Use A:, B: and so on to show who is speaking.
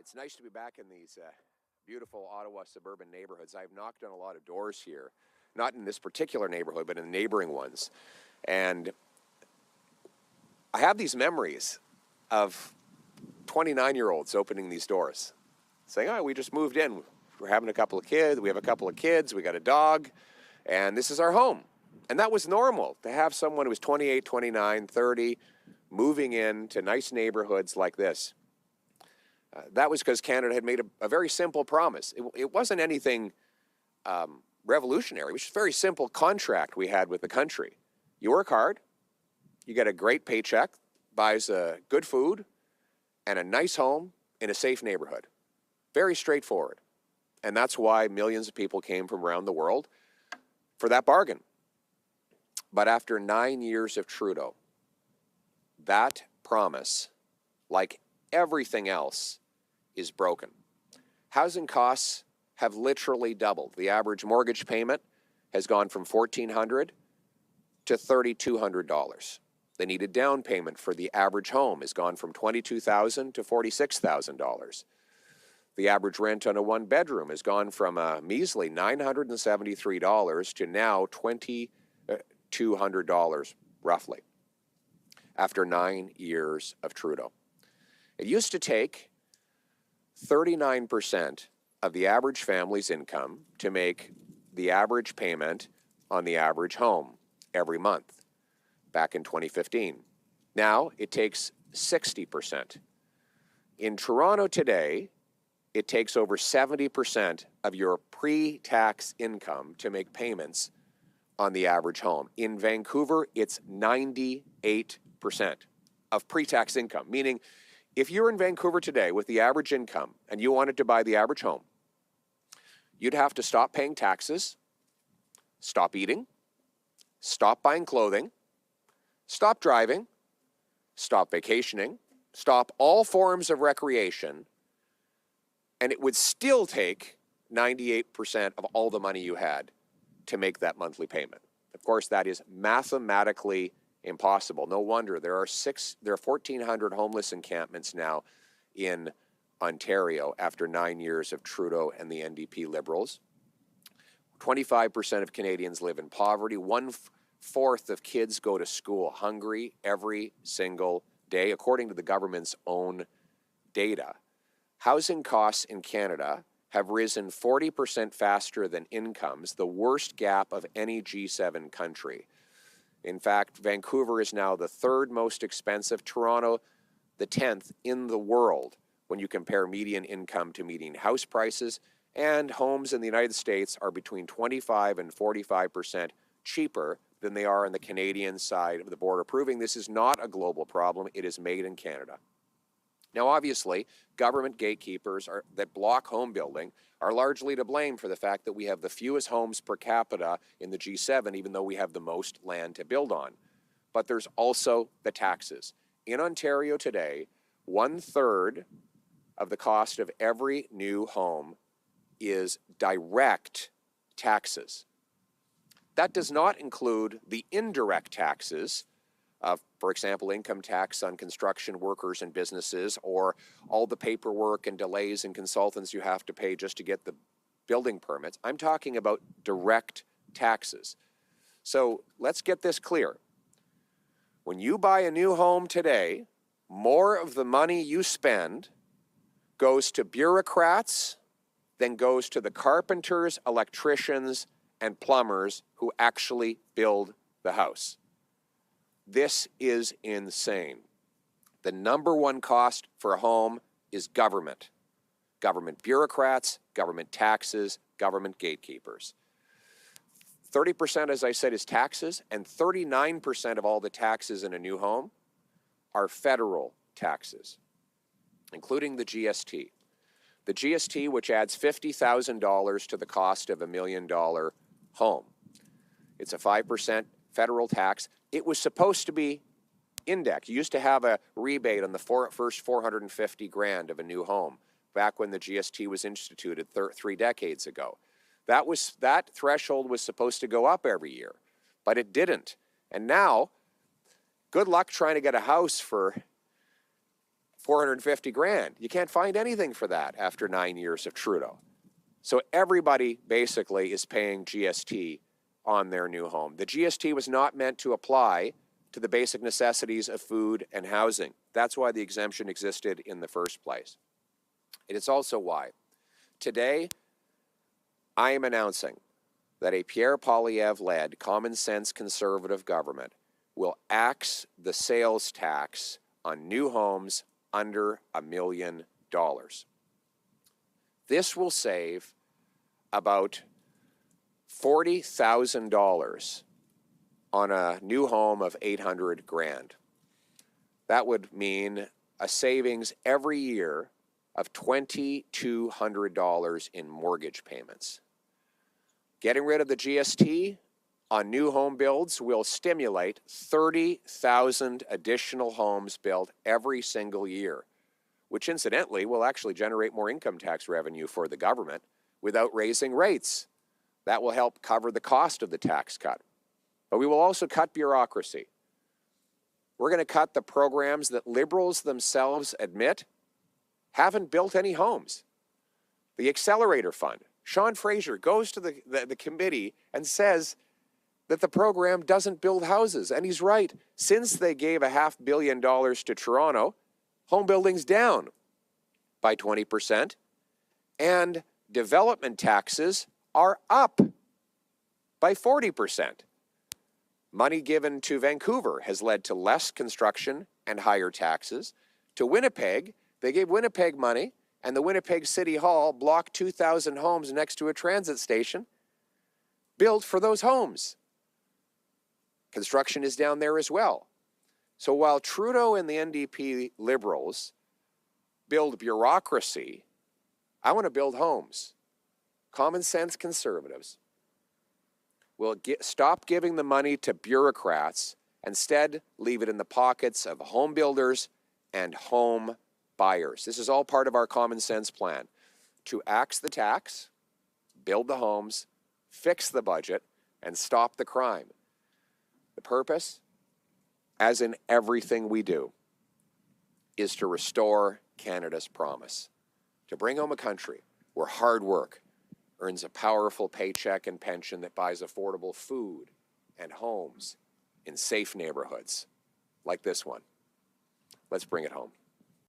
A: It's nice to be back in these beautiful Ottawa suburban neighborhoods. I've knocked on a lot of doors here, not in this particular neighborhood, but in the neighboring ones. And I have these memories of 29-year-olds opening these doors, saying, oh, we just moved in. We're having a couple of kids. We have a couple of kids. We got a dog. And this is our home. And that was normal, to have someone who was 28, 29, 30, moving into nice neighborhoods like this. That was because Canada had made a very simple promise. It wasn't anything revolutionary. It was just a very simple contract we had with the country. You work hard, you get a great paycheck, buys good food, and a nice home in a safe neighborhood. Very straightforward. And that's why millions of people came from around the world for that bargain. But after 9 years of Trudeau, that promise, like everything else, is broken. Housing costs have literally doubled. The average mortgage payment has gone from $1,400 to $3,200. The needed down payment for the average home has gone from $22,000 to $46,000. The average rent on a one-bedroom has gone from a measly $973 to now $2,200, roughly, after 9 years of Trudeau. It used to take 39% of the average family's income to make the average payment on the average home every month, back in 2015. Now it takes 60%. In Toronto today, it takes over 70% of your pre-tax income to make payments on the average home. In Vancouver, it's 98% of pre-tax income, meaning if you're in Vancouver today with the average income and you wanted to buy the average home, you'd have to stop paying taxes, stop eating, stop buying clothing, stop driving, stop vacationing, stop all forms of recreation, and it would still take 98% of all the money you had to make that monthly payment. Of course, that is mathematically impossible. No wonder there are 1,400 homeless encampments now in Ontario after 9 years of Trudeau and the NDP Liberals. 25% of Canadians live in poverty. 1/4 of kids go to school hungry every single day, according to the government's own data. Housing costs in Canada have risen 40% faster than incomes, the worst gap of any G7 country. In fact, Vancouver is now the third most expensive, Toronto the 10th in the world when you compare median income to median house prices, and homes in the United States are between 25 and 45% cheaper than they are on the Canadian side of the border, proving this is not a global problem, it is made in Canada. Now, obviously, government gatekeepers that block home building are largely to blame for the fact that we have the fewest homes per capita in the G7, even though we have the most land to build on. But there's also the taxes. In Ontario today, 1/3 of the cost of every new home is direct taxes. That does not include the indirect taxes, for example, income tax on construction workers and businesses, or all the paperwork and delays and consultants you have to pay just to get the building permits. I'm talking about direct taxes. So let's get this clear. When you buy a new home today, more of the money you spend goes to bureaucrats than goes to the carpenters, electricians, and plumbers who actually build the house. This is insane. The number one cost for a home is government. Government bureaucrats, government taxes, government gatekeepers. 30%, as I said, is taxes, and 39% of all the taxes in a new home are federal taxes, including the GST. The GST, which adds $50,000 to the cost of $1 million home. It's a 5% federal tax. It was supposed to be indexed. You used to have a rebate on the first 450 grand of a new home back when the GST was instituted 3 decades ago. That threshold was supposed to go up every year, but it didn't. And now, good luck trying to get a house for 450 grand. You can't find anything for that after 9 years of Trudeau. So everybody basically is paying GST on their new home. The GST was not meant to apply to the basic necessities of food and housing. That's why the exemption existed in the first place. It is also why today I am announcing that a Pierre Poilievre-led common sense conservative government will axe the sales tax on new homes under $1 million. This will save about $40,000 on a new home of 800 grand. That would mean a savings every year of $2,200 in mortgage payments. Getting rid of the GST on new home builds will stimulate 30,000 additional homes built every single year, which incidentally will actually generate more income tax revenue for the government without raising rates. That will help cover the cost of the tax cut. But we will also cut bureaucracy. We're going to cut the programs that Liberals themselves admit haven't built any homes. The Accelerator Fund. Sean Fraser goes to the committee and says that the program doesn't build houses. And he's right. Since they gave $500 million to Toronto, home building's down by 20%, and development taxes are up by 40%. Money given to Vancouver has led to less construction and higher taxes. To Winnipeg, they gave Winnipeg money, and the Winnipeg City Hall blocked 2,000 homes next to a transit station built for those homes. Construction is down there as well. So while Trudeau and the NDP Liberals build bureaucracy, I want to build homes. Common sense conservatives will stop giving the money to bureaucrats, instead leave it in the pockets of home builders and home buyers. This is all part of our common sense plan to axe the tax, build the homes, fix the budget, and stop the crime. The purpose, as in everything we do, is to restore Canada's promise, to bring home a country where hard work earns a powerful paycheck and pension that buys affordable food and homes in safe neighborhoods like this one. Let's bring it home.